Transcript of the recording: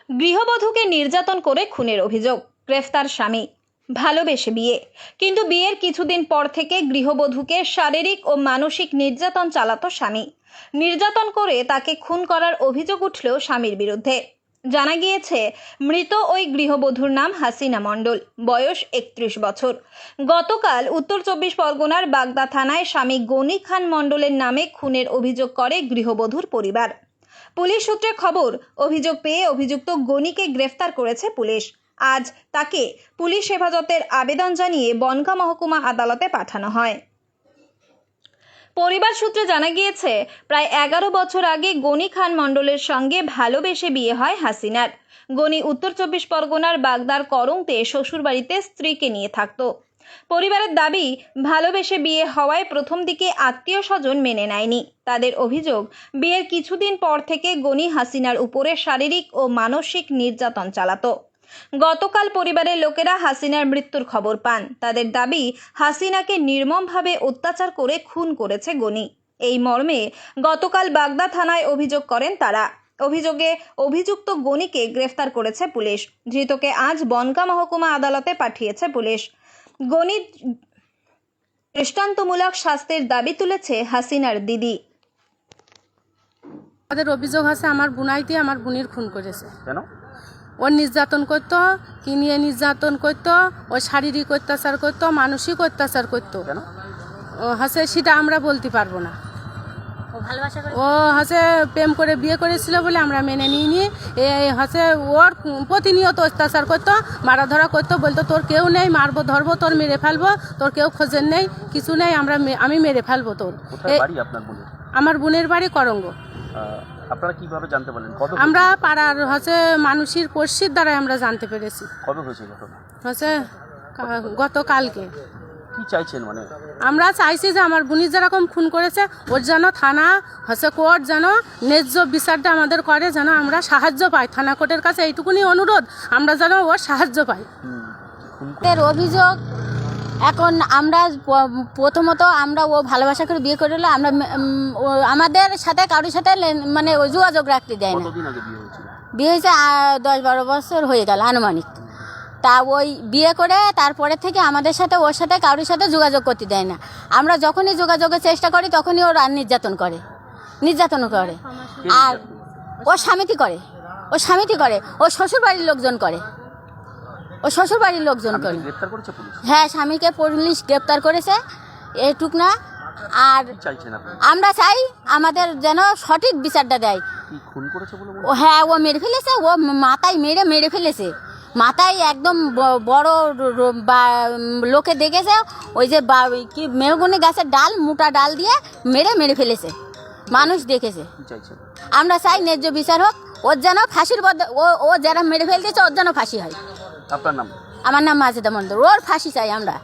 গৃহবধূকে নির্যাতন করে খুনের অভিযোগ, গ্রেফতার স্বামী। ভালোবেসে বিয়ে, কিন্তু বিয়ের কিছুদিন পর থেকে গৃহবধূকে শারীরিক ও মানসিক নির্যাতন চালাতো স্বামী। নির্যাতন করে তাকে খুন করার অভিযোগ উঠল স্বামীর বিরুদ্ধে। জানা গিয়েছে, মৃত ওই গৃহবধূর নাম হাসিনা মণ্ডল, বয়স 31 বছর। গতকাল উত্তর 24 পরগনার বাগদা থানায় স্বামী গনি খান মণ্ডলের নামে খুনের অভিযোগ করে গৃহবধূর পরিবার। পুলিশ সূত্রে খবর, অভিযোগ পেয়ে অভিযুক্ত গনিকে গ্রেফতার করেছে পুলিশ। আজ তাকে পুলিশ হেফাজতের আবেদন জানিয়ে বনগাঁ মহকুমা আদালতে পাঠানো হয়। পরিবার সূত্রে জানা গিয়েছে, প্রায় 11 বছর আগে গনি খান মণ্ডলের সঙ্গে ভালোবেসে বিয়ে হয় হাসিনার। গনি উত্তর 24 পরগনার বাগদার করংতে শ্বশুরবাড়িতে স্ত্রীকে নিয়ে থাকত। পরিবারের দাবি, ভালোবেসে বিয়ে হওয়ায় প্রথম দিকে আত্মীয় স্বজন মেনে নেয়নি। তাদের অভিযোগ, বিয়ের কিছুদিন পর থেকে গনি হাসিনার উপরে শারীরিক ও মানসিক নির্যাতন চালাতো। গতকাল পরিবারের লোকেরা হাসিনার মৃত্যুর খবর পান। তাদের দাবি, হাসিনাকে নির্মমভাবে অত্যাচার করে খুন করেছে গনি। এই মর্মে গতকাল বাগদা থানায় অভিযোগ করেন তারা। অভিযোগে অভিযুক্ত গনিকে গ্রেফতার করেছে পুলিশ। ধৃতকে আজ বনগাঁ মহকুমা আদালতে পাঠিয়েছে পুলিশ। গনি দৃষ্টান্তমূলক শাস্তির দাবি তুলেছে হাসিনার দিদি। আমাদের অভিযোগ আছে আমার বুনাইতে আমার বুনির খুন করেছে। কেন? ও নির্যাতন করতো, কি নিয়ে নির্যাতন করতো, ও শারীরিক অত্যাচার করতো, মানসিক অত্যাচার করতো। কেন? ও হাসে সেটা আমরা বলতে পারবো না। ও হাসে প্রেম করে বিয়ে করেছিল বলে আমরা মেনে নিইনি। হাসে ওর প্রতিনিয়ত অত্যাচার করতো, মারা ধরা করতো, বলতো তোর কেউ নেই, মারবো ধরবো, তোর মেরে ফেলবো, তোর কেউ খোঁজের নেই, কিছু নেই, আমি মেরে ফেলবো তোর। কোথায় বাড়ি আপনার বোনের? আমার বোনের বাড়ি করঙ্গ। আপনারা কিভাবে জানতে পারলেন? আমরা পাড়ার মানুষের পড়শির দ্বারাই আমরা জানতে পেরেছি। কবে হয়েছে ঘটনা? গতকালকে। কি চাইছেন? মানে আমরা চাইছি যে আমার বোনি যেরকম খুন করেছে ওর যেন থানা কোর্ট যেন ন্যায্য বিচারটা আমাদের করে, যেন আমরা সাহায্য পাই। থানা কোর্টের কাছে এইটুকুনি অনুরোধ, আমরা যেন ওর সাহায্য পাই। এর অভিযোগ এখন আমরা প্রথমত আমরা ও ভালোবাসা করে বিয়ে করলে আমরা আমাদের সাথে কারোর সাথে মানে যোগাযোগ রাখতে দেয় না। কতদিন আগে বিয়ে হয়েছিল? বিয়ে হয়েছে 10-12 বছর হয়ে গেল আনুমানিক। তা ওই বিয়ে করে তারপরে থেকে আমাদের সাথে ওর সাথে কারোর সাথে যোগাযোগ করতে দেয় না। আমরা যখনই যোগাযোগের চেষ্টা করি তখনই ওর নির্যাতন করে। আর ও স্বামীতি করে, ও শ্বশুরবাড়ির লোকজন করে, গ্রেফতার করেছে পুলিশ? হ্যাঁ, স্বামীকে পুলিশ গ্রেপ্তার করেছে, এটুক না। আর চাইছেন আপনি? আমরা চাই আমাদের যেন সঠিক বিচারটা দেয়। কি খুন করেছে বলে? ও হ্যাঁ, ও মেরে ফেলেছে, ও মাথায় মেরে ফেলেছে, মাথায় একদম বড় লোকে দেখেছে ওই যে কি মেহগনি গাছের ডাল, মোটা ডাল দিয়ে মেরে ফেলেছে, মানুষ দেখেছে। আমরা চাই ন্যায্য বিচার হোক, ওর যেন ফাঁসির বদলে ও যারা মেরে ফেলতেছে ওর যেন ফাঁসি হয়। আপনার নাম? আমার নাম মাজেদা মণ্ডল। ওর ফাঁসি চাই আমরা।